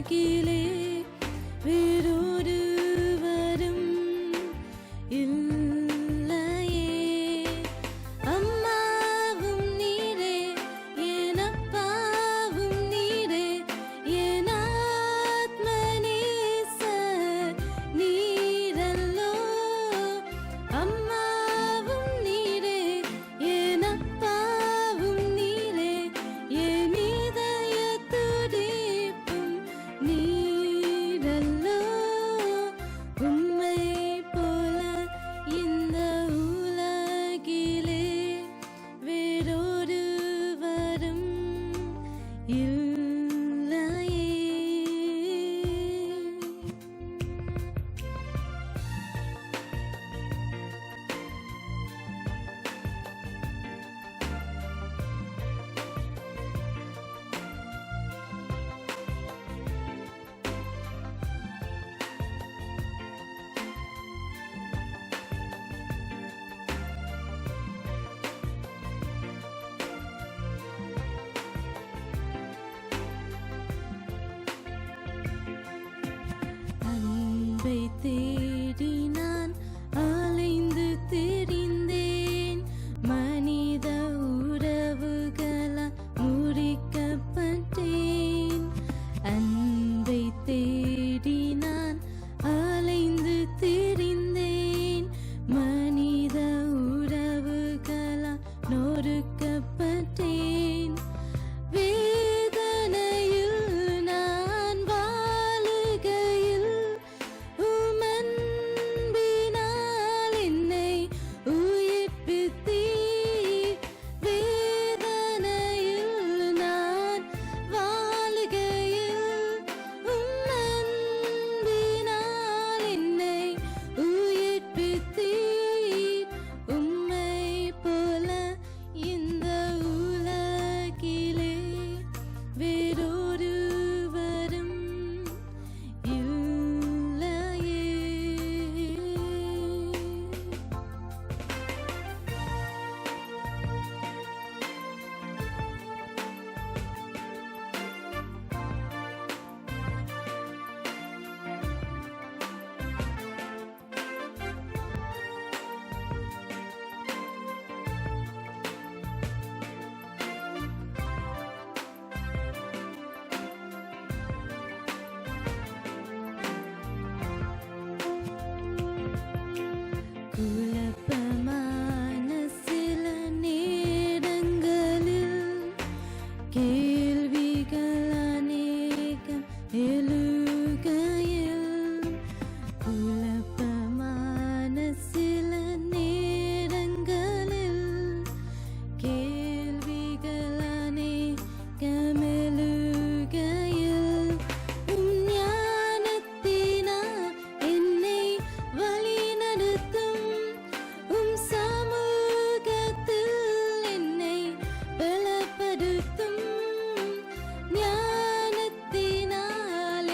உலகிலே வேறொருவரும் இல்லையே. அம்மாவும் நீரே, என் அப்பாவும் நீரே, என் ஆத்ம நேசர் நீரல்லோ. அம்மாவும் நீரே, என் அப்பாவும் நீரே, என் இதய துடிப்பும் நீரல்லோ. உம்மை போல இந்த உலகிலே வேறொருவரும் இல்லையே. அன்பை தேடி நான் அலைந்து திரிந்தேன். மனித உறவுகளால் முறிக்கப்பட்டேன். அன்பை தேடி நான் அலைந்து திரிந்தேன். மனித உறவுகளால் நொறுக்கப்பட்டேன். வேதனையில் நான் வாழுகையில் உமன்பினால் என்னை உயிர்ப்பித்தீர். வேதனையில் நான் வாழுகையில் உமன்பினால் என்னை உயிர்ப்பித்தீர். உம்மை போல இந்த உலகிலே வேறொருவரும் இல்லையே. குழப்பமான சில நேரங்களில் கேள்விகள் அநேகம் எழுகையில். குழப்பமான சில நேரங்களில் கேள்விகள் அநேகம் எழுகையில். உம் ஞானத்தினால் என்னை வழிநடத்தும். உம் சமூகத்தில் என்னை பலப்படுத்தும். ஞானத்தினால்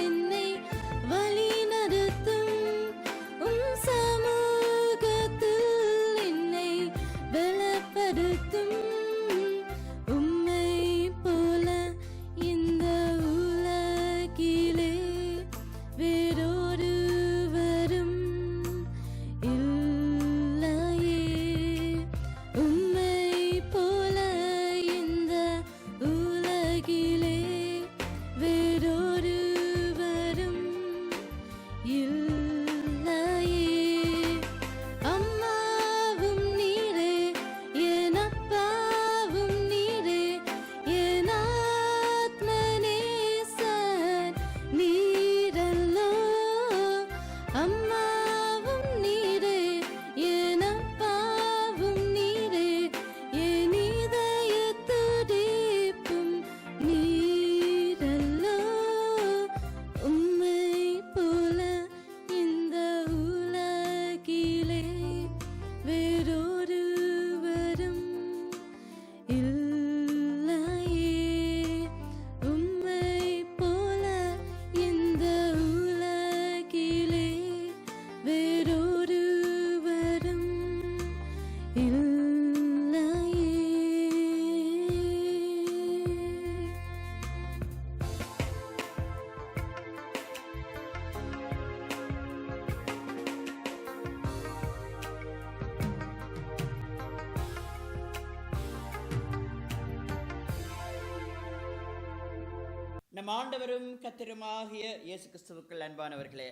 நம் ஆண்டவரும் கர்த்தருமாகிய இயேசு கிறிஸ்துவுக்குள் அன்பானவர்களே,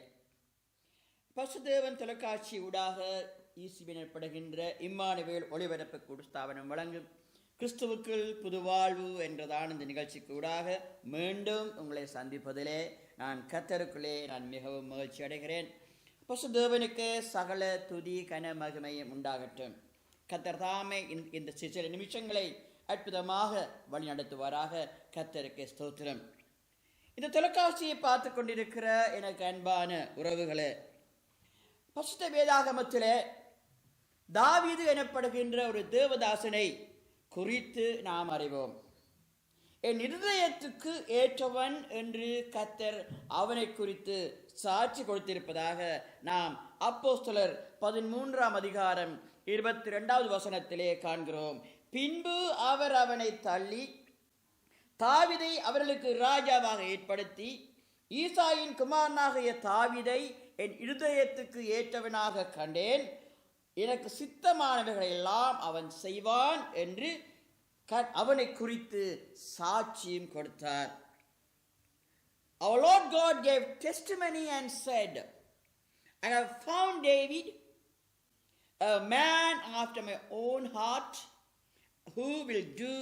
பசுதேவன் தொலைக்காட்சி ஊடாக ஈசிபினப்படுகின்ற இம்மானுவேல் ஒளிபரப்பு கூடு ஸ்தாபனம் வழங்கும் கிறிஸ்துவுக்குள் புதுவாழ்வு என்றதான இந்த நிகழ்ச்சிக்கு ஊடாக மீண்டும் உங்களை சந்திப்பதிலே நான் கர்த்தருக்குள்ளே மிகவும் மகிழ்ச்சி அடைகிறேன். பசுதேவனுக்கு சகல துதி கன மகிமையும் உண்டாகட்டும். கர்த்தர் தாமே இந்த சில நிமிஷங்களை அற்புதமாக வழி நடத்துவாராக. கர்த்தருக்கு ஸ்தோத்திரம். இந்த தொலைக்காட்சியை பார்த்து கொண்டிருக்கிற எனக்கு அன்பான உறவுகளே, பரிசுத்த வேதாகமத்திலே தாவீது எனப்படுகின்ற ஒரு தேவதாசனை குறித்து நாம் அறிவோம். என் இருதயத்துக்கு ஏற்றவன் என்று கர்த்தர் அவனை குறித்து சாட்சி கொடுத்திருப்பதாக நாம் அப்போஸ்தலர் 13ஆம் அதிகாரம் 22வது வசனத்திலே காண்கிறோம். பின்பு அவர் அவனை தள்ளி தாவீதை அவர்களுக்கு ராஜாவாக ஏற்படுத்தி, ஈசாயின் குமாரனாகிய தாவீதை என் இருதயத்துக்கு ஏற்றவனாக கண்டேன், எனக்கு சித்தமானவைகளை எல்லாம் அவன் செய்வான் என்று அவனை குறித்து சாட்சியும் கொடுத்தார். Our Lord God gave testimony and said, I have found David, a man after my own heart, who will do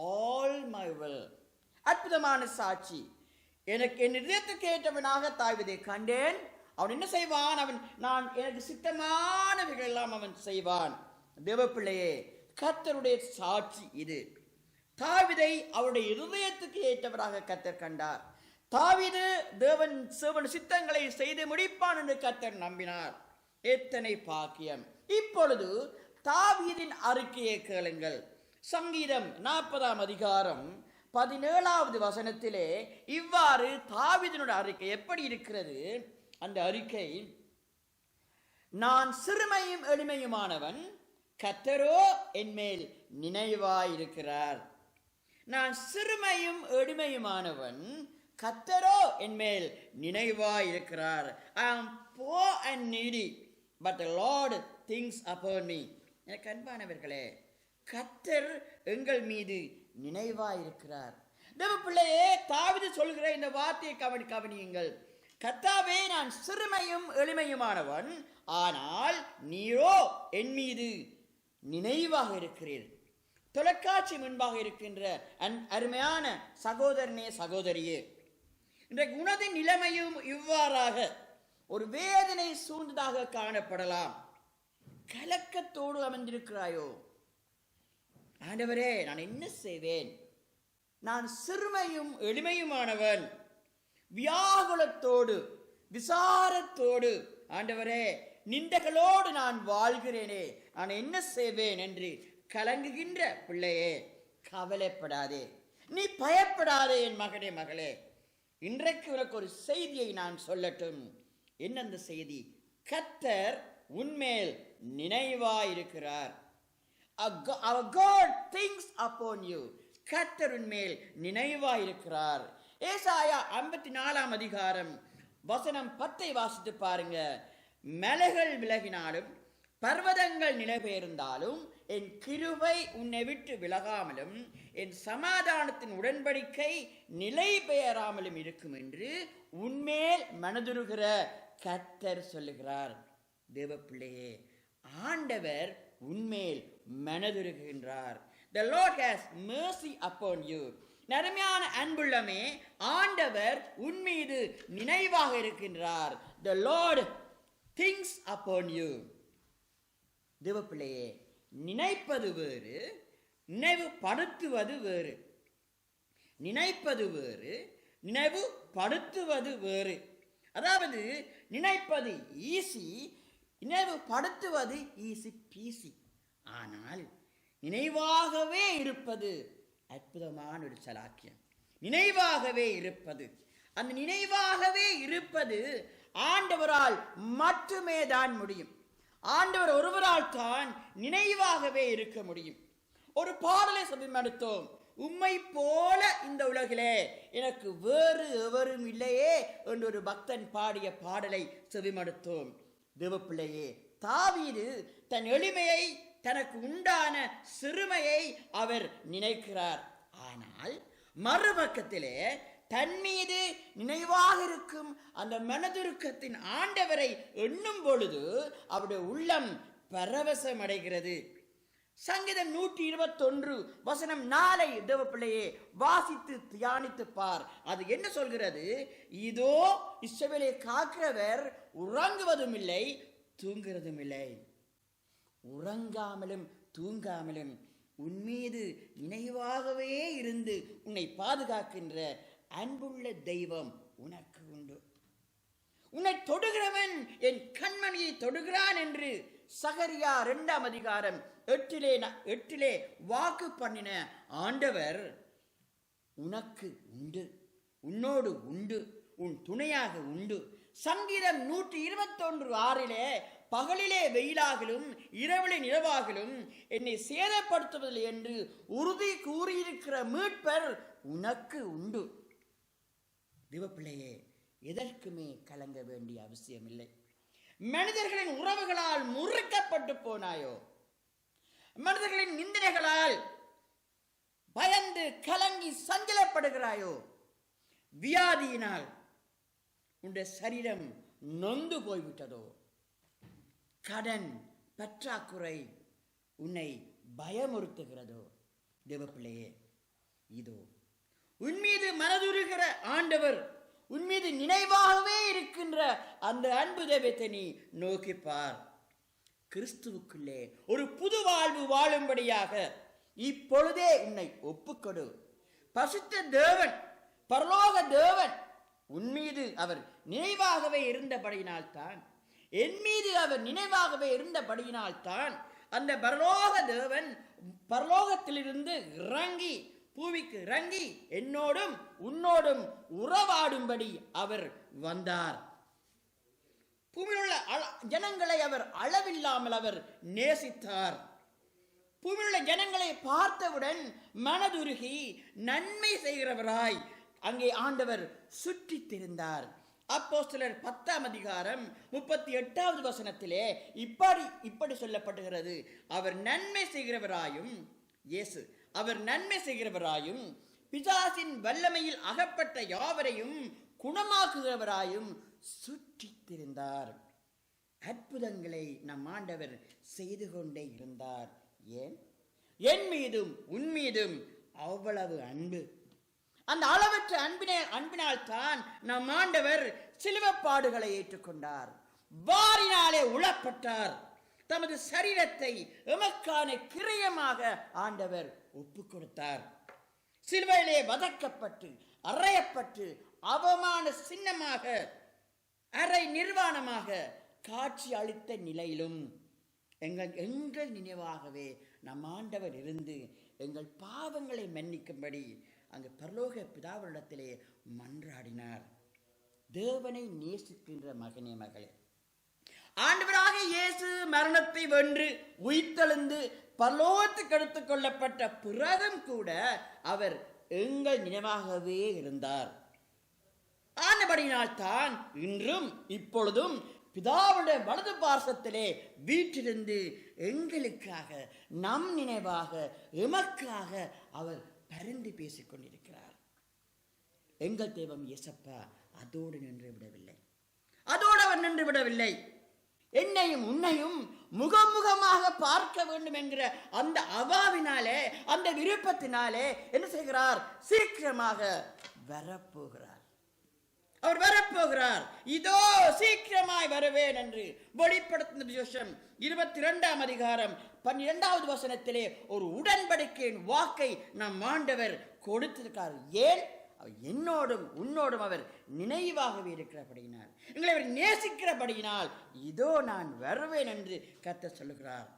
all my will. அற்புதமான சாட்சி. எனக்கு என் இதயத்துக்கு ஏற்றவனாக தாவீதை கண்டேன், அவன் என்ன செய்வான், எனக்கு சித்தமானவைகள் எல்லாம் அவன் செய்வான். தேவப்பிள்ளையே, கர்த்தருடைய சாட்சி இது. தாவீதை அவருடைய இருதயத்துக்கு ஏற்றவராக கர்த்தர் கண்டார். தாவீது தேவன் சித்தங்களை செய்து முடிப்பான் என்று கர்த்தர் நம்பினார். எத்தனை பாக்கியம்! இப்பொழுது தாவீதின் அறிக்கையை கேளுங்கள். சங்கீதம் 40ஆம் அதிகாரம் 17வது வசனத்திலே இவ்வாறு தாவீதினுடைய அறிக்கை எப்படி இருக்கிறது? அந்த அறிக்கை, நான் சிறுமையும் எளிமையுமானவன், கர்த்தரோ என்மேல் நினைவாயிருக்கிறார். நான் சிறுமையும் எளிமையுமானவன், கர்த்தரோ என்மேல் நினைவாயிருக்கிறார். I am poor and needy, but the Lord thinks upon me. எனக்கு அன்பானவர்களே, கர்த்தர் எங்கள் மீது நினைவாயிருக்கிறார். தேவப்பிள்ளையே, தாவீது சொல்கிற இந்த வார்த்தையை கவனியுங்கள். கர்த்தாவே, நான் சிறுமையும் எளிமையுமானவன், ஆனால் நீரோ என் மீது நினைவாக இருக்கிறீர். தொலைக்காட்சி முன்பாக இருக்கின்ற அருமையான சகோதரனே, சகோதரியே, இன்றைக்கு உனது நிலைமையும் இவ்வாறாக ஒரு வேதனை சூழ்ந்ததாக காணப்படலாம். கலக்கத்தோடு அமர்ந்திருக்கிறாயோ? ஆண்டவரே, நான் என்ன செய்வேன்? நான் சிறுமையும் எளிமையுமானவன், வியாகுலத்தோடு விசாரத்தோடு, ஆண்டவரே, நிந்தைகளோடு நான் வாழ்கிறேனே, நான் என்ன செய்வேன் என்று கலங்குகின்ற பிள்ளையே, கவலைப்படாதே, நீ பயப்படாதே என் மகனே, மகளே. இன்றைக்கு உனக்கு ஒரு செய்தியை நான் சொல்லட்டும். என்ன அந்த செய்தி? கர்த்தர் உன்மேல் நினைவாயிருக்கிறார். Our God thinks upon you. கர்த்தர் உன்மேல் நினைவாயிருக்கிறார். ஏசாயா 54ஆம் அதிகாரம் வசனம் 10 வாசித்து பாருங்க. மலைகள் விலகினாலும் பர்வதங்கள் நிலைபெயர்ந்தாலும் என் கிருபை உன்னை விட்டு விலகாமலும் என் சமாதானத்தின் உடன்படிக்கை நிலை பெயராமலும் இருக்கும் என்று உன்மேல் மனதுருகிற கர்த்தர் சொல்லுகிறார். தேவப்பிள்ளையே, ஆண்டவர் உன்மேல் மனதுருகின்றார். The Lord has mercy upon you. நறுமையான அன்புள்ளமே, ஆண்டவர் உன்மீது நினைவாக இருக்கின்றார். The Lord thinks upon you. தேவப்பிள்ளையே, நினைப்பது வேறு, நினைவுபடுத்துவது வேறு. நினைப்பது வேறு, நினைவுபடுத்துவது வேறு. அதாவது நினைப்பது ஈஸி, நினைவுபடுத்துவது ஈஸி பீசி. ஆனால் நினைவாகவே இருப்பது அற்புதமான ஒரு சலாக்கியம். நினைவாகவே இருப்பது, அந்த நினைவாகவே இருப்பது ஆண்டவரால் மட்டுமே தான் முடியும். ஆண்டவர் ஒருவரால் தான் நினைவாகவே இருக்க முடியும். ஒரு பாடலை செவிமடுத்தோம். உம்மை போல இந்த உலகிலே எனக்கு வேறு எவரும் இல்லையே என்று ஒரு பக்தன் பாடிய பாடலை செவிமடுத்தோம். தேவப்பிள்ளையே, தாவீது தன் எளிமையை, தனக்கு உண்டான சிறுமையை அவர் நினைக்கிறார். ஆனால் மறுபக்கத்திலே தன் மீது நினைவாக இருக்கும் அந்த மனதுருக்கத்தின் ஆண்டவரை எண்ணும் பொழுது அவருடைய உள்ளம் பரவசம் அடைகிறது. சங்கீதம் 121 வசனம் 4 தேவப்பிள்ளையே வாசித்து தியானித்து பார். அது என்ன சொல்கிறது? இதோ இஸ்ரவேலை காக்கிறவர் உறங்குவதும் இல்லை தூங்குறதும் இல்லை. உறங்காமலும் தூங்காமலும் உன்மீது நினைவாகவே இருந்து உன்னை பாதுகாக்கின்ற அன்புள்ள தெய்வம் உனக்கு உண்டு. உன்னை தொடுகிறவன் என் கண்மணியை தொடுகிறான் என்று சகரியா 2ஆம் அதிகாரம் 8 வாக்கு பண்ணின ஆண்டவர் உனக்கு உண்டு, உன்னோடு உண்டு, உன் துணையாக உண்டு. சங்கீதம் 121:6 பகலிலே வெயிலாகலும் இரவிலே நிலவாகலும் என்னை சேதப்படுத்துவதில்லை என்று உறுதி கூறியிருக்கிற மீட்பர் உனக்கு உண்டு. தேவப்பிள்ளையே, எதற்குமே கலங்க வேண்டிய அவசியமில்லை. மனிதர்களின் உறவுகளால் முறிக்கப்பட்டு போனாயோ, மனிதர்களின் நிந்தனைகளால் பயந்து கலங்கி சஞ்சலப்படுகிறாயோ, வியாதியினால் உன்னுடைய சரீரம் நொந்து போய்விட்டதோ, கடன் பற்றாக்குறை உன்னை பயமுறுத்துகிறதோ, தேவப்பிள்ளையே, இதோ உன்மீது மனதுருகிற ஆண்டவர் உன்மீது நினைவாகவே இருக்கின்ற அந்த அன்பு தெய்வத்தை நீ நோக்கிப்பார். கிறிஸ்துவுக்குள்ளே ஒரு புது வாழ்வு வாழும்படியாக இப்பொழுதே உன்னை ஒப்புக்கொடு. பரிசுத்த தேவன், பரலோக தேவன் உன்மீது அவர் நினைவாகவே இருந்தபடியினால்தான், என் மீது அவர் நினைவாகவே இருந்தபடியினால்தான் அந்த பரலோக தேவன் பரலோகத்திலிருந்து இறங்கி பூமிக்கு இறங்கி என்னோடும் உன்னோடும் உறவாடும்படி அவர் வந்தார். பூமியில் உள்ள ஜனங்களை அவர் அளவில்லாமல் அவர் நேசித்தார். பூமியில் உள்ள ஜனங்களை பார்த்தவுடன் மனதுருகி நன்மை செய்கிறவராய் அங்கே ஆண்டவர் சுற்றித் திரிந்தார். அப்போஸ்தலர் 10ஆம் அதிகாரம் 38வது வசனத்திலே இப்படி சொல்லப்படுகிறது, அவர் நன்மை செய்கிறவராயும், இயேசு அவர் நன்மை செய்கிறவராயும் பிசாசின் வல்லமையில் அகப்பட்ட யாவரையும் குணமாக்குகிறவராயும் சுற்றித் திரிந்தார். அற்புதங்களை நம் ஆண்டவர் செய்து கொண்டே இருந்தார். ஏன்? என் மீதும் உன் மீதும் அவ்வளவு அன்பு. அந்த அளவற்ற அன்பினால் தான் நம் ஆண்டவர் சிலுவைப்பாடுகளை ஏற்றுக்கொண்டார், வாரினாலே உளப்பட்டார், தமது சரீரத்தை எமக்கான கிரயமாக ஆண்டவர் ஒப்பு கொடுத்தார். சிலுவையிலே வதக்கப்பட்டு அறையப்பட்டு அவமான சின்னமாக அரை நிர்வாணமாக காட்சி அளித்த நிலையிலும் எங்கள் நினைவாகவே நம் ஆண்டவர் இருந்து எங்கள் பாவங்களை மன்னிக்கும்படி அங்கு பரலோக பிதாவினிடத்திலே மன்றாடினார். தேவனை நேசிக்கின்ற மகனே, மகளே, ஆண்டவராக இயேசு மரணத்தை வென்று உயிர்த்தெழுந்து பரலோகத்துக்கு எடுத்துக் கொள்ளப்பட்ட பிறகும் கூட அவர் எங்கள் நினைவாகவே இருந்தார். ஆனபடியினால் தான் இன்றும் இப்பொழுதும் பிதாவுடைய வலது பார்சத்திலே வீற்றிருந்து எங்களுக்காக, நம் நினைவாக, எமக்காக அவர் பரிந்து பேசிக் கொண்டிருக்கிறார். எங்கள் தெய்வம் இயேசப்பா அதோடு நின்று விடவில்லை. அதோடு அவர் நின்று விடவில்லை. என்னையும் உன்னையும் முகமுகமாக பார்க்க வேண்டும் என்கிற அந்த அவாவினாலே, அந்த விருப்பத்தினாலே என்ன செய்கிறார்? சீக்கிரமாக வரப்போகிறார். அவர் வரப்போகிறார். இதோ சீக்கிரமாய் வருவேன் என்று வெளிப்படுத்தின விசேஷம் 22ஆம் அதிகாரம் 12வது வசனத்திலே ஒரு உடன்படிக்கையின் வாக்கை நம் ஆண்டவர் கொடுத்திருக்கார். ஏன்? என்னோடும் உன்னோடும் அவர் நினைவாகவே இருக்கிறபடியினால், எங்களை அவர் நேசிக்கிறபடியினால் இதோ நான் வருவேன் என்று கர்த்தர் சொல்லுகிறார்.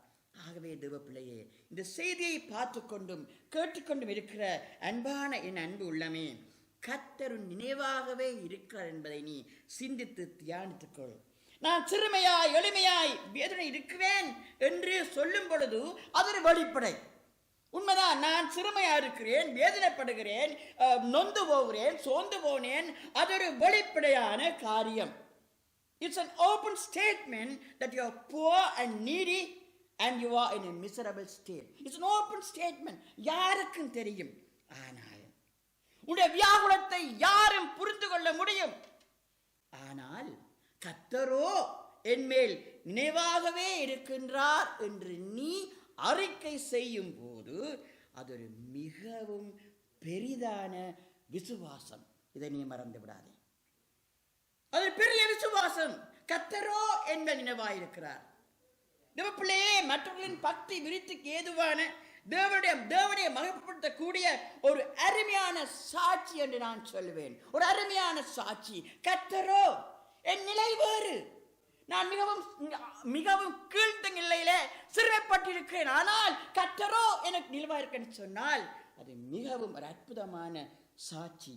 ஆகவே தேவப்பிள்ளையே, இந்த செய்தியை பார்த்து கொண்டும் கேட்டுக்கொண்டும் இருக்கிற அன்பான என் அன்பு உள்ளமே, கர்த்தர் நினைவாகவே இருக்கிறார் என்பதை நீ சிந்தித்து தியானித்துக்கொள். நான் சிறுமையாய் எளிமையாய் வேதனை இருக்கிறேன் என்று சொல்லும் பொழுது அது ஒரு வெளிப்படை. உண்மைதான், நான் சிறுமையா இருக்கிறேன், வேதனைப்படுகிறேன், நொந்து போகிறேன், சோர்ந்து போனேன், அது ஒரு வெளிப்படையான காரியம். It's an open statement that you are poor and needy and you are in a miserable state. It's an open statement. யாருக்கும் தெரியும். ஆனால் உன்னுடைய வியாகுலத்தை யாரும் புரிந்து கொள்ள முடியும். ஆனால் கர்த்தரோ என்மேல் நினைவாகவே இருக்கின்றார் என்று நீ அறிக்கை செய்யும் போது அது ஒரு மிகவும் பெரிதான விசுவாசம். இதை நீ மறந்து விடாதே. அது பெரிய விசுவாசம். கர்த்தரோ என்மேல் நினைவாயிருக்கிறார். தேவப்பிள்ளையே, மற்றவர்களின் பக்தி விருத்திக்கு ஏதுவான தேவனுடைய மகிமைப்படுத்தக்கூடிய ஒரு அருமையான சாட்சி என்று நான் சொல்லுவேன். ஒரு அருமையான சாட்சி. கர்த்தரோ என் நிலை வேறு. நான் மிகவும் மிகவும் கீழ்த்த நிலையில சிறுமைப்பட்டிருக்கிறேன். ஆனால் கர்த்தரோ எனக்கு நிலவாயிருக்கேன்னு சொன்னால் அது மிகவும் ஒரு அற்புதமான சாட்சி.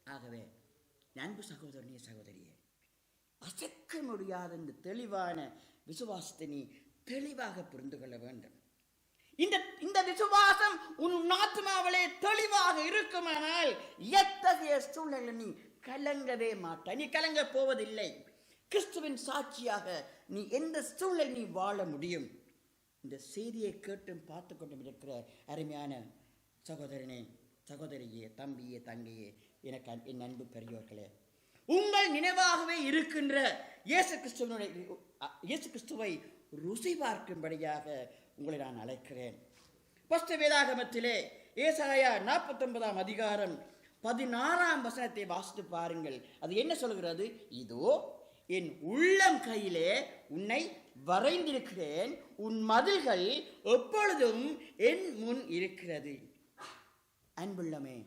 ஆகவே அன்பு சகோதரனே, சகோதரியே, அசைக்க முடியாத இந்த தெளிவான விசுவாசத்தை நீ தெளிவாக புரிந்து கொள்ள வேண்டும். இந்த விசுவாசம் உன் ஆத்மாவிலே தெளிவாக இருக்குமானால் எத்தகைய சூழ்நிலை நீ கலங்கவே மாட்டாய். நீ கலங்க போவதில்லை. கிறிஸ்துவின் சாட்சியாக நீ எந்த சூழ்நிலை நீ வாழ முடியும். இந்த செய்தியை கேட்டும் பார்த்து கொண்டும் இருக்கிற அருமையான சகோதரனே, சகோதரியே, தம்பியே, தங்கையே, எனக்கு என் அன்பு பெரியோர்களே, உங்கள் நினைவாகவே இருக்கின்ற இயேசு கிறிஸ்துவை ருசி பார்க்கும்படியாக உங்களை நான் அழைக்கிறேன். பஸ்த வேதாகமத்திலே ஏசாயா 49 அதிகாரம் 16 வாசித்து பாருங்கள். அது என்ன சொல்கிறது? இதோ என் உள்ளம் கையிலே உன்னை வரைந்திருக்கிறேன், உன் மதில்கள் எப்பொழுதும் என் முன் இருக்கிறது. அன்புள்ளமே,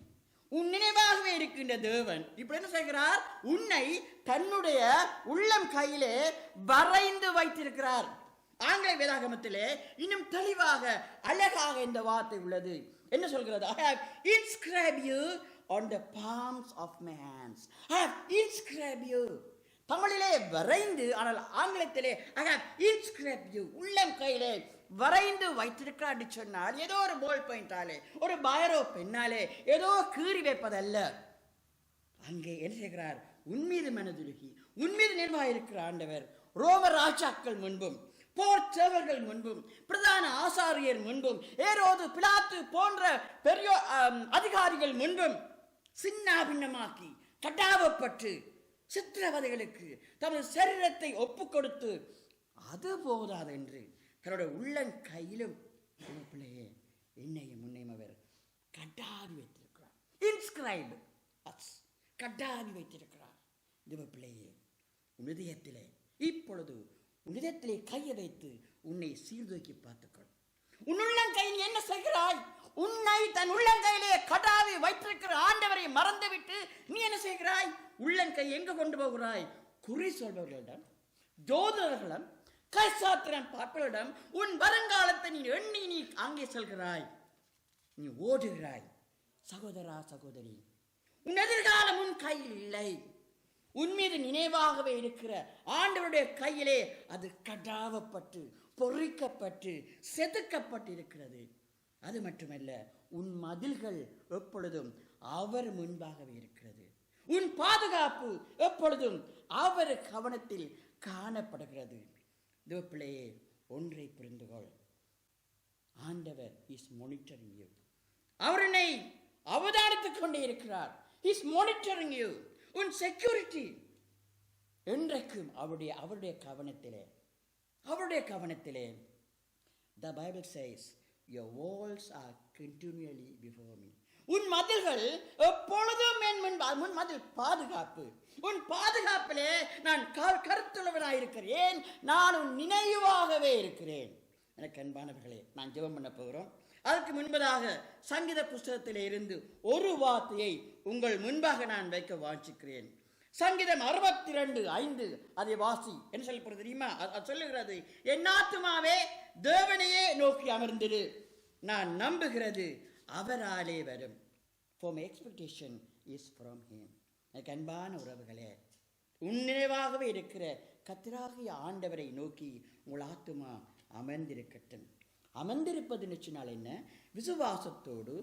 உன் நினைவாகவே இருக்கின்ற தேவன் இப்படி என்ன செய்கிறார்? உன்னை தன்னுடைய உள்ளம் கையிலே வரைந்து வைத்திருக்கிறார். ஆங்கில வேதாகமத்திலே இன்னும் தெளிவாக அழகாக இந்த வார்த்தை உள்ளது. என்ன சொல்கிறது? I have inscribed you on the palms of my hands. I have inscribed you. தமிழிலே வரைந்து, ஆனால் ஆங்கிலத்திலே I have inscribed you, உள்ளம் கையிலே வரைந்து வைத்திருக்கிறார் சொன்னால் ஏதோ ஒரு போல் பாயிண்டாலே, ஒரு பைரோ பெண்ணாலே ஏதோ கீறி வைப்பதல்ல. அங்கே என்ன செய்கிறார்? உன்மீது மனதுருகி உன்மீது நிர்வாகிருக்கிற ஆண்டவர் ரோம ராஜாக்கள் முன்பும், போர் சேவர்கள் முன்பும், பிரதான ஆசாரியர் முன்பும், ஏரோது, பிலாத்து போன்ற பெரிய அதிகாரிகள் முன்பும் சின்னாபின்னமாக்கி கட்டாவப்பட்டு சித்திரவதைகளுக்கு தமது சரீரத்தை ஒப்பு கொடுத்து அது போதாது என்று தன்னுடைய உள்ளங்கையிலும் பிள்ளையே என்னையும் முன்னையும் அவர் கட்டாவி வைத்திருக்கிறார். இன்ஸ்கிரைப் அஸ், கட்டாவி வைத்திருக்கிறார். தேவ பிள்ளையே, உன் இதயத்திலே இப்பொழுது உன் இதயத்திலே கையை வைத்து உன்னை சீர்தூக்கி பார்த்துக்கொள். உன் உள்ளங்கையில் என்ன செய்கிறாய்? உன்னை தன் உள்ளங்கையிலே கடாவி வைத்திருக்கிற ஆண்டவரை மறந்துவிட்டு நீ என்ன செய்கிறாய்? உள்ளங்கை எங்க கொண்டு போகிறாய்? குறி சொல்பவர்களிடம், ஜோதிடர்களிடம், கைசாத்திரம் பார்ப்பவர்களிடம் உன் வருங்காலத்தை நீ எண்ணி நீ அங்கே செல்கிறாய், நீ ஓடுகிறாய். சகோதரா, சகோதரி, உன் எதிர்காலம் உன் கையில் இல்லை. உன் மீது நினைவாகவே இருக்கிற ஆண்டவருடைய கையிலே அது கடாவப்பட்டு பொறிக்கப்பட்டு செதுக்கப்பட்டு இருக்கிறது. அது மட்டுமல்ல, உன் மதில்கள் எப்பொழுதும் அவர் முன்பாகவே இருக்கிறது. உன் பாதுகாப்பு எப்பொழுதும் அவர் கவனத்தில் காணப்படுகிறது. தேவப்பிள்ளையே, ஒன்றை புரிந்துகொள். ஆண்டவர் இஸ் மானிட்டரிங் யூ. அவர் என்னை அவதானித்துக் கொண்டே இருக்கிறார். Is monitoring you. உன் செக்யூரிட்டி என்றைக்கும் அவருடைய கவனத்திலே. The Bible says, your walls are continually before me. உன் மதில்கள் எப்பொழுதும் என் முன் மதில் பாதுகாப்பு. உன் பாதுகாப்பிலே நான் கருத்துள்ளவனாயிருக்கிறேன். நான் உன் நினைவாகவே இருக்கிறேன். எனக்கு அன்பானவர்களே, நான் ஜெபம் பண்ண போகிறோம். அதற்கு முன்பதாக சங்கீத புஸ்தகத்திலே இருந்து ஒரு வார்த்தையை உங்கள் முன்பாக நான் வைக்க வாஞ்சிக்கிறேன். சங்கீதம் 62:5 அதை வாசி. என்ன சொல்லப்படுறது தெரியுமா? அது சொல்லுகிறது, என் ஆத்துமாவே தேவனையே நோக்கி அமர்ந்திரு, நான் நம்புகிறது அவராலே வரும். For my expectation is from him. எனக்கு அன்பான உறவுகளே, உன் நினைவாகவே இருக்கிற கர்த்தராகிய ஆண்டவரை நோக்கி உங்கள் ஆத்துமா அமர்ந்திருக்கட்டும். அமர்ந்திருப்பதுன்னு சொன்னால் என்ன? விசுவாசத்தோடு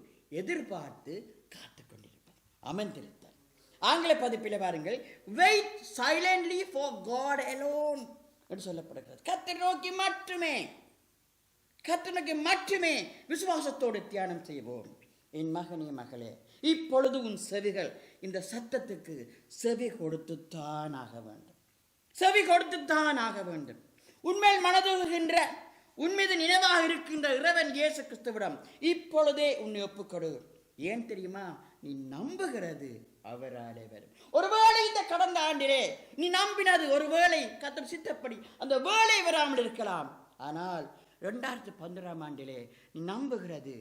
எதிர்பார்த்து காத்து கொண்டிருப்பது அமர்ந்திருத்தல். ஆங்கில பதிப்பில் பாருங்கள், wait silently for God alone என்று சொல்லப்படுகிறது. கர்த்தரை நோக்கி மட்டுமே விசுவாசத்தோடு தியானம் செய்வோம். என் மகனே, மகளே, இப்பொழுது உன் செவிகள் இந்த சத்தத்துக்கு செவி கொடுத்துத்தான் ஆக வேண்டும். செவி கொடுத்துத்தான் ஆக வேண்டும். உண்மையில் மனதுகின்ற உன்மீது நினைவாக இருக்கின்ற இறைவன் இயேசு கிறிஸ்துவிடம் இப்பொழுதே உன்னை ஒப்புக்கொடு. ஏன் தெரியுமா? நீ நம்புகிறது அவராலே வரும். ஒருவேளை இந்த கடந்த ஆண்டிலே நீ நம்பினது ஒருவேளை கர்த்தர் சித்தப்படி அந்த வேளை வராமல் இருக்கலாம். ஆனால் 2011 ஆண்டிலே நீ நம்புகிறது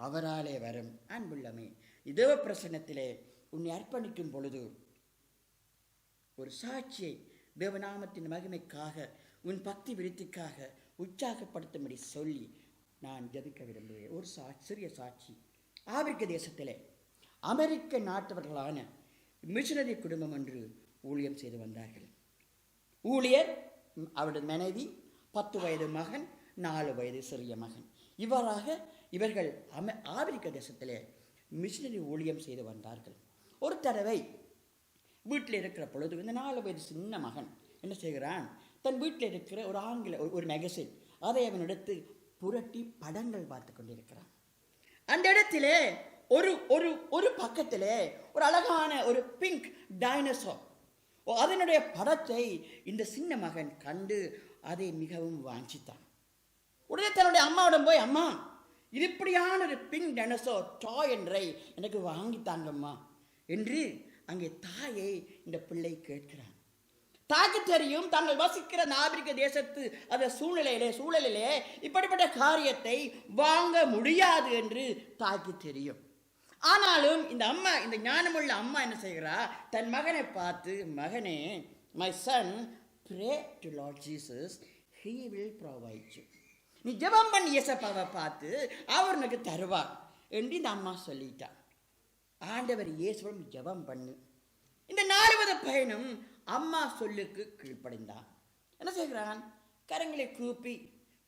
அவராலே வரும். அன்புள்ளமே, தேவ பிரசன்னத்திலே உன்னை அர்ப்பணிக்கும் பொழுது ஒரு சாட்சியை தேவநாமத்தின் மகிமைக்காக உன் பக்தி விருத்திக்காக உற்சாகப்படுத்தும்படி சொல்லி நான் ஜபிக்க விரும்புகிறேன். ஒரு சிறிய சாட்சி. ஆப்பிரிக்க தேசத்திலே அமெரிக்க நாட்டவர்களான மிஷனரி குடும்பம் ஒன்று ஊழியம் செய்து வந்தார்கள். ஊழியர், அவருடைய மனைவி, 10 வயது மகன், 4 வயது சிறிய மகன். இவர்கள் ஆப்பிரிக்க தேசத்திலே மிஷனரி ஊழியம் செய்து வந்தார்கள். ஒரு தடவை வீட்டில் இருக்கிற பொழுது இந்த 4 வயது சின்ன மகன் என்ன செய்கிறான்? தன் வீட்டில் இருக்கிற ஒரு ஆங்கில ஒரு மேகசின் அதை அவன் எடுத்து புரட்டி படங்கள் பார்த்து கொண்டிருக்கிறான். அந்த இடத்திலே ஒரு ஒரு ஒரு பக்கத்திலே ஒரு அழகான ஒரு பிங்க் டைனோசர், அதனுடைய படத்தை இந்த சின்ன மகன் கண்டு அதை மிகவும் வாஞ்சித்தான். உடனே தன்னுடைய அம்மாவிடம் போய், அம்மா, இது இப்படியான ஒரு பிங்க் டைனோசர் டாய் என்றை எனக்கு வாங்கித்தாங்கம்மா என்று அங்கே தாயை இந்த பிள்ளை கேட்கிறான். தாக்கு தெரியும் தாங்கள் வசிக்கிற ஆப்பிரிக்க தேசத்து அந்த சூழலிலே இப்படிப்பட்ட காரியத்தை வாங்க முடியாது என்று தாக்கு தெரியும். ஆனாலும் இந்த ஞானமுள்ள அம்மா என்ன செய்கிறா? தன் மகனை பார்த்து, மகனே, my son, pray to Lord Jesus, he will provide you. நீ ஜெபம் பண்ணி இயேசுவை பார்த்து அவர் உனக்கு தருவார் என்று இந்த அம்மா சொல்லிட்டா. ஆண்டவர் இயேசுவும் ஜெபம் பண்ணு. இந்த 4 வயது பையனும் அம்மா சொல்லுக்கு கீழ்ப்படைந்தான். என்ன செய்கிறான்? கரங்களை கூப்பி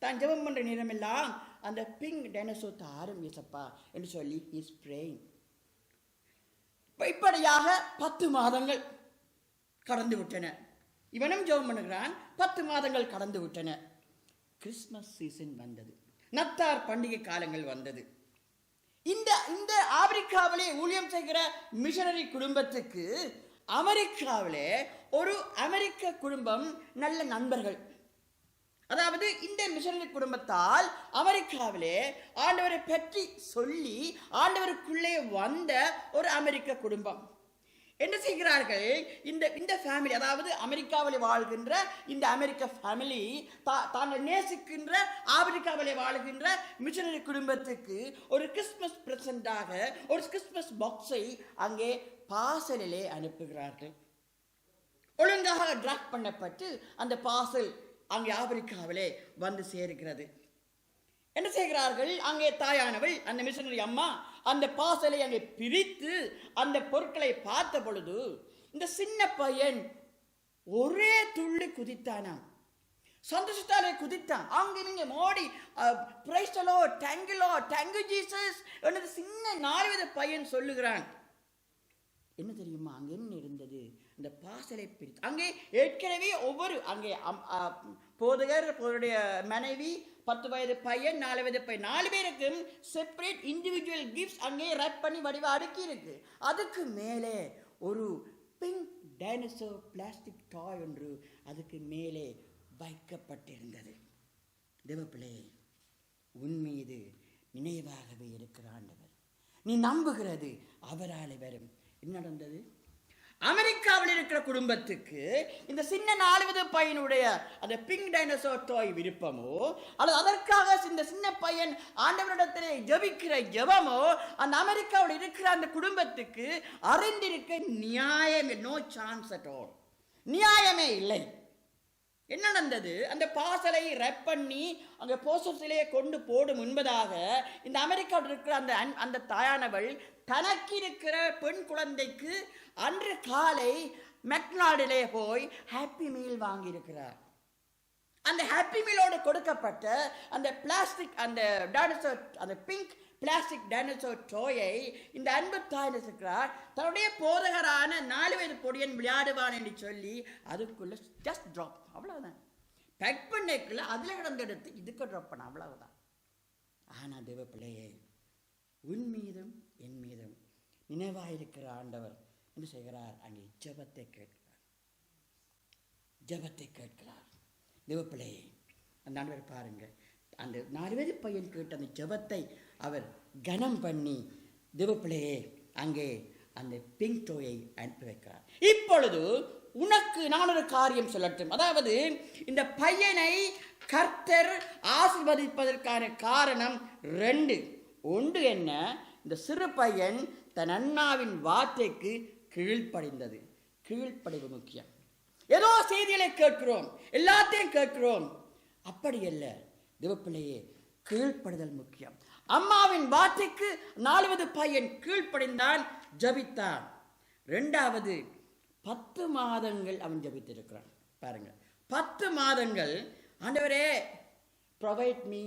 தான் ஜெபம் பண்ற நேரமெல்லாம் அந்த பிங்க் டைனோசர் தாரும் இயேசப்பா என்று சொல்லி இஸ் பிரேயிங். இப்படியாக 10 மாதங்கள் கடந்து விட்டன. இவனும் ஜெபம் பண்ணுகிறான். 10 மாதங்கள் கடந்து விட்டன. கிறிஸ்மஸ் சீசன் வந்தது. நத்தார் பண்டிகை காலங்கள் வந்தது. இந்த ஆப்பிரிக்காவிலே ஊழியம் செய்கிற மிஷனரி குடும்பத்துக்கு அமெரிக்காவிலே ஒரு அமெரிக்க குடும்பம் நல்ல நண்பர்கள். அதாவது இந்த மிஷனரி குடும்பத்தால் அமெரிக்காவிலே ஆண்டவரை பற்றி சொல்லி ஆண்டவருக்குள்ளே வந்த ஒரு அமெரிக்க குடும்பம் என்ன செய்கிறார்கள்? இந்த ஃபேமிலி, அதாவது அமெரிக்காவில் வாழ்கின்ற இந்த அமெரிக்க ஃபேமிலி தாங்கள் நேசிக்கின்ற ஆப்பிரிக்காவில் வாழ்கின்ற மிஷனரி குடும்பத்துக்கு ஒரு கிறிஸ்மஸ் பிரசண்டாக ஒரு கிறிஸ்மஸ் பாக்ஸை அங்கே பார்சலிலே அனுப்புகிறார்கள். ஒழுங்காக டிராக் பண்ணப்பட்டு அந்த பார்சல் அங்கே ஆப்பிரிக்காவிலே வந்து சேருகிறது. என்ன செய்கிறார்கள்? அங்கே தாயானவள், அந்த மிஷனரி அம்மா, அந்த பார்சலை அங்கே பிரித்து அந்த பொருட்களை பார்த்த பொழுது இந்த சின்ன பையன் ஒரே துள்ளி குதித்தானாம். சந்தோஷத்தாலே குதித்தான். அங்கே நீங்க Modi praise the Lord, thank you Lord, thank you Jesus என்று சின்ன 4 வயது பையன் சொல்லுகிறான். என்ன தெரியுமா அங்கே என்ன இருந்தது? இந்த பார்சலை பிரித்து அங்கே ஏற்கனவே அங்கே போதகர், அவருடைய மனைவி, 10 வயது பையன், 4 வயது பையன், 4 பேருக்கும் செப்பரேட் இண்டிவிஜுவல் கிஃப்ட்ஸ் அங்கே ரேப் பண்ணி வடிவா அடுக்கி இருக்கு. அதுக்கு மேலே ஒரு பிங்க் டைனோசர் பிளாஸ்டிக் டாய் ஒன்று அதுக்கு மேலே வைக்கப்பட்டிருந்தது. தேவப்பிள்ளையே, உன் மீது நினைவாகவே இருக்கிற ஆண்டவர். நீ நம்புகிறது அவராலே வரும். என்ன நடந்தது? அமெரிக்காவில் இருக்கிற குடும்பத்துக்கு இந்த சின்ன 4 வயது பையனுடைய அந்த பிங்க் டைனோசர் டாய் விருப்பமோ அல்லது அதற்காக இந்த சின்ன பையன் ஆண்டவரிடத்திலே ஜெபிக்கிற ஜெபமோ அந்த அமெரிக்காவில் இருக்கிற அந்த குடும்பத்துக்கு அறிந்திருக்க நியாயமே, நோ சான்ஸ் அட் ஆல், நியாயமே இல்லை. என்ன நடந்தது? அந்த பார்சலை ரேப் பண்ணி அங்கே போஸ்டர்ஸிலே கொண்டு போடும் முன்பதாக இந்த அமெரிக்காவில் இருக்கிற அந்த தாயானவள் தனக்கு இருக்கிற பெண் குழந்தைக்கு அன்று காலை மெக்னால்டிலே போய் ஹாப்பி மீல் வாங்கியிருக்கிறார். அந்த ஹாப்பி மீலோடு கொடுக்கப்பட்ட அந்த பிளாஸ்டிக் அந்த டைனோசர், அந்த பிங்க் பிளாஸ்டிக் டைனோசர் டாயை இந்த அன்பு தாய் இருக்கிறார் தன்னுடைய போதகரான 4 வயது பொடியன் விளையாடுவான் என்று சொல்லி அதுக்குள்ள ஜஸ்ட் ட்ராப், அவ்வளவுதான். பேக் பண்ணிக்குள்ள அதுல கிடந்த எடுத்து இதுக்கு ட்ராப் பண்ண, அவ்வளவுதான். ஆனா தேவ பிள்ளையே, உன் மீதும் என் மீதும் நினைவாயிருக்கிற ஆண்டவர் என்ன செய்கிறார்? அங்கே ஜெபத்தை கேட்கிறார். தேவப்பிள்ளையே, அந்த ஆண்டவர் பாருங்க, அந்த 4 வயது பையன் கேட்ட அந்த ஜெபத்தை அவர் கனம் பண்ணி தேவப்பிள்ளையே அங்கே அந்த பிங்க் டோயை அனுப்பி வைக்கிறார். இப்பொழுது உனக்கு நான் ஒரு காரியம் சொல்லட்டும். அதாவது இந்த பையனை கர்த்தர் ஆசீர்வதிப்பதற்கான காரணம் 2. ஒன்று என்ன? இந்த சிறு பையன் தன் அண்ணாவின் வார்த்தைக்கு கீழ்ப்படிந்தது. கீழ்ப்படிவு முக்கியம். ஏதோ செய்திகளை கேட்கிறோம், எல்லாத்தையும் கேட்கிறோம், அப்படி அல்ல தேவப்பிள்ளையே, கீழ்ப்படுதல் முக்கியம். அம்மாவின் வார்த்தைக்கு 4 வயது பையன் கீழ்ப்படிந்தான், ஜபித்தான். 2வது 10 மாதங்கள் அவன் ஜபித்திருக்கிறான். பாருங்க, 10 மாதங்கள் ஆண்டவரே provide me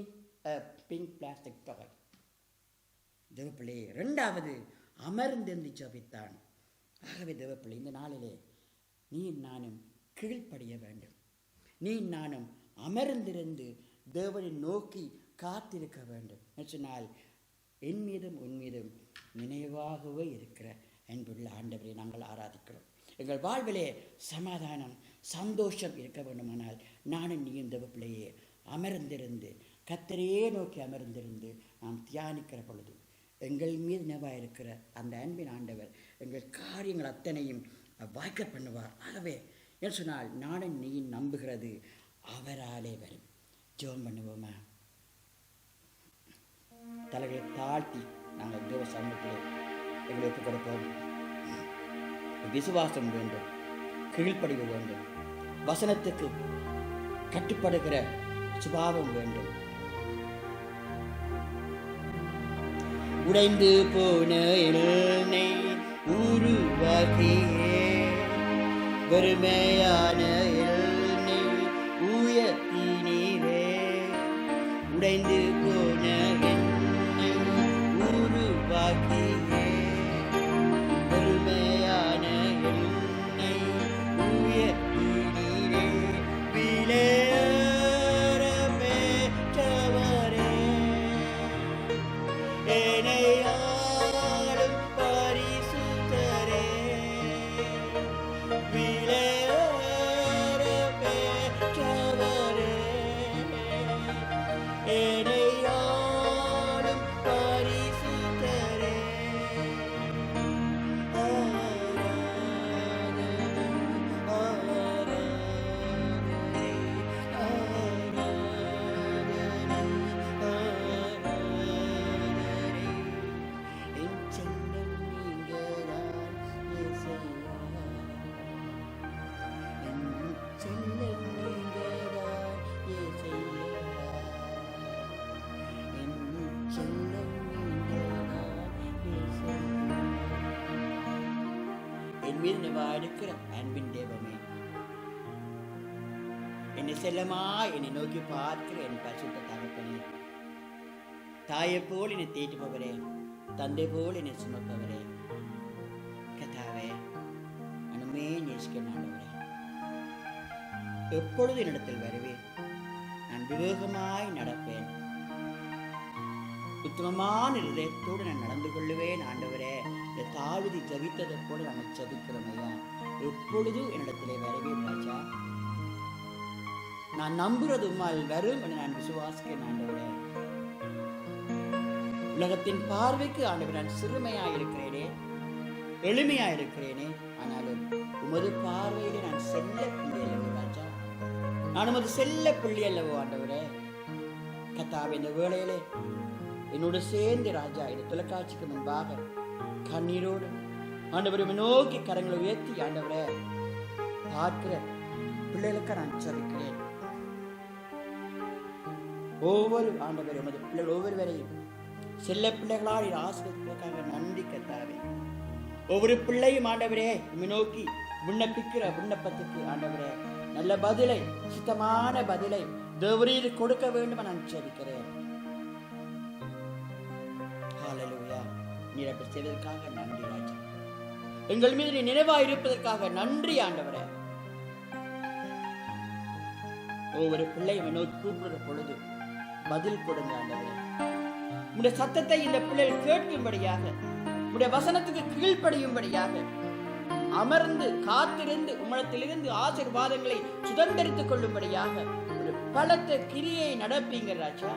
pink plastic towel. தேவப்பிள்ளையே 2வது அமர்ந்திருந்து ஜபித்தான். ஆகவே தேவப்பிள்ளை, இந்த நாளிலே நீ நானும் கீழ்ப்படிய வேண்டும். நீ நானும் அமர்ந்திருந்து தேவனை நோக்கி காத்திருக்க வேண்டும். சொன்னால் என் மீதும் உன் மீதும் நினைவாகவே இருக்கிற அன்புள்ள ஆண்டவரை நாங்கள் ஆராதிக்கிறோம். எங்கள் வாழ்விலே சமாதானம், சந்தோஷம் இருக்க வேண்டுமானால் நானும் நீயும் தேவப்பிள்ளையே அமர்ந்திருந்து கர்த்தரையே நோக்கி அமர்ந்திருந்து நாம் தியானிக்கிற பொழுது எங்கள் மீது நினைவாக இருக்கிற அந்த அன்பின் ஆண்டவர் எங்கள் காரியங்கள் அத்தனையும் வாய்க்க பண்ணுவார். ஆகவே என்ன சொன்னால் நானும் நீ நம்புகிறது அவராலே வரும். ஜெபம் பண்ணுவோமா? தலைகளை தாழ்த்தி நாங்கள் தேவ சமூகத்திலே எங்களை ஒப்புக் கொடுப்போம். விசுவாசம் வேண்டும், கீழ்ப்படிவு வேண்டும், வசனத்துக்கு கட்டுப்படுகிற சுபாவம் வேண்டும். உடைந்து போன என்னை உருவாக்கியே, வெறுமையான என்னை உயர்த்தினீரே. உடைந்து போன என்னை உருவாக்கியே, வெறுமையான என்னை உயர்த்தினீரே. விலையேற பெற்றவரே, என்னை ஆளும் பரிசுத்தரே. விலையேற பெற்றவரே, என்னை ஆளும் பரிசுத்தரே. ஆராதனை, ஆராதனை, ஆராதனை. என் செல்லம் நீங்கதான் இயேசையா, என் செல்லம் நீங்கதான் இயேசையா, என் செல்லம் நீங்கதான் இயேசையா. என் மீது நிவாடுக்கிற அன்பின் தேவமே, என்னை செல்லமா என்னை நோக்கி பார்க்கிற என் பரிசுத்த தகப்பனே, தாயை போல் என்னை தேற்றுபவரே, தந்தை போல் என்னை சுமப்பவரே, கர்த்தாவே அனுமே நேசிக்க நாடுவரே, எப்பொழுது என்னிடத்தில் வருவேன், நான் விவேகமாய் நடப்பேன், உத்தமமான இதயத்தோடு நான் நடந்து கொள்ளுவேன். ஆண்டவரே, இந்த தாவீது ஜபித்ததை போல நாங்கள் ஜபிக்கிறோம் ஐயா. எப்பொழுது என்னிடத்திலே வருவேன் ராஜா, நான் நம்புறது உம்மால் வரும் என்று நான் விசுவாசிக்கிறேன். ஆண்டவரே, உலகத்தின் பார்வைக்கு ஆண்டவர் நான் சிறுமையாக இருக்கிறேனே, எளிமையாக இருக்கிறேனே, ஆனாலும் உமது பார்வையிலே நான் செல்ல பிள்ளை அல்லவோ ராஜா, நான் உமது செல்ல பிள்ளை அல்லவோ ஆண்டவரே. கர்த்தாவே, இந்த வேளையிலே என்னோடு சேர்ந்து ராஜா இந்த தொலைக்காட்சிக்கு முன்பாக கண்ணீரோடு ஆண்டவரை நோக்கி கரங்களை உயர்த்தி ஆண்டவரே பார்க்கிற பிள்ளைகளுக்கு நான் ஜெபிக்கிறேன். ஒவ்வொரு ஆண்டவரே உமது பிள்ளைகள் ஒவ்வொருவரையும் செல்ல பிள்ளைகளால் ஆசீர்வதிப்பதற்காக நன்றி கர்த்தாவே. ஒவ்வொரு பிள்ளையும் ஆண்டவரே உம்மை நோக்கி விண்ணப்பிக்கிற விண்ணப்பத்துக்கு ஆண்டவரே நல்ல பதிலை, சுத்தமான பதிலை தேவரீர் கொடுக்க வேண்டும் நான் ஜெபிக்கிறேன். ஹல்லேலூயா. நீர் அப்படி செய்வதற்காக நன்றி ராஜா. எங்கள் மீது நீ நினைவாக இருப்பதற்காக நன்றி ஆண்டவரே. ஒவ்வொரு பிள்ளையும் நோக்கி கூப்பிடுற பொழுது பதில் கொடுங்க ஆண்டவரே. உங்களுடைய சத்தத்தை இந்த பிள்ளைகள் கேட்கும்படியாக உடைய வசனத்துக்கு கீழ்ப்படியும்படியாக அமர்ந்து காத்திருந்து உம்மிடத்திலிருந்து ஆசீர்வாதங்களை சுதந்திரித்துக் கொள்ளும்படியாக ஒரு பலத்த கிரியை நடப்பீங்க ராஜா.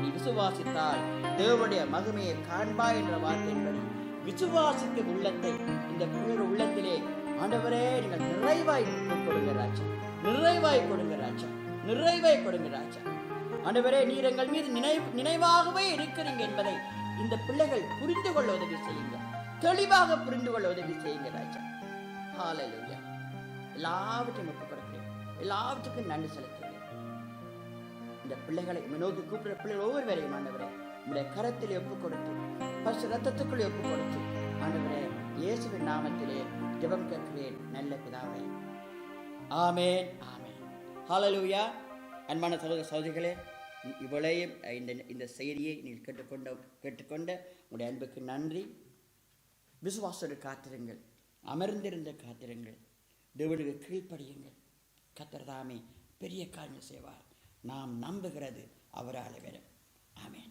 நீ விசுவாசித்தால் தேவனுடைய மகிமையை காண்பாய் என்ற வார்த்தையின்படி விசுவாசித்த உள்ளத்தை இந்த உள்ளத்திலே ஆண்டவரே நீங்கள் நிறைவாய் கொடுங்க ராஜா, நிறைவாய் கொடுங்க ராஜா, நிறைவாய் கொடுங்க ராஜா. ஆண்டவரே நீர் எங்கள் மீது நினைவாகவே இருக்கிறீங்க என்பதை இந்த பிள்ளைகள் புரிந்து கொள்ள உதவி செய்யுங்க, தெளிவாக புரிந்து கொள்ள உதவி செய்யுங்க ராஜா. ஹல்லேலூயா. எல்லாவற்றையும் ஒப்புக் கொடுக்கிறேன், எல்லாவற்றுக்கும் நன்றி செலுத்துகிறேன். இந்த பிள்ளைகளை நோக்கி கூப்பிடுற பிள்ளைகள் ஒவ்வொருவரையும் ஆண்டவரே உடைய கரத்திலே ஒப்புக் கொடுத்து பரிசுத்த இரத்தத்துக்குள்ளே ஒப்புக் கொடுத்து ஆண்டவரே இயேசுவின் நாமத்திலே ஜெபம் கேட்கிறேன் நல்ல பிதாவே. ஆமென், ஆமென். ஹல்லேலூயா. அன்பான சகோதர சகோதரிகளே, இவளையும் இந்த செய்தியை நீங்கள் கேட்டுக்கொண்ட உங்களுடைய அன்புக்கு நன்றி. விசுவாசோடு காத்திருங்கள், அமர்ந்திருந்த காத்திருங்கள், தேவனுக்கு கீழ்ப்படியுங்கள். கர்த்தர் தாமே பெரிய காரியம் செய்வார். நாம் நம்புகிறது அவரால் வரும். ஆமென்.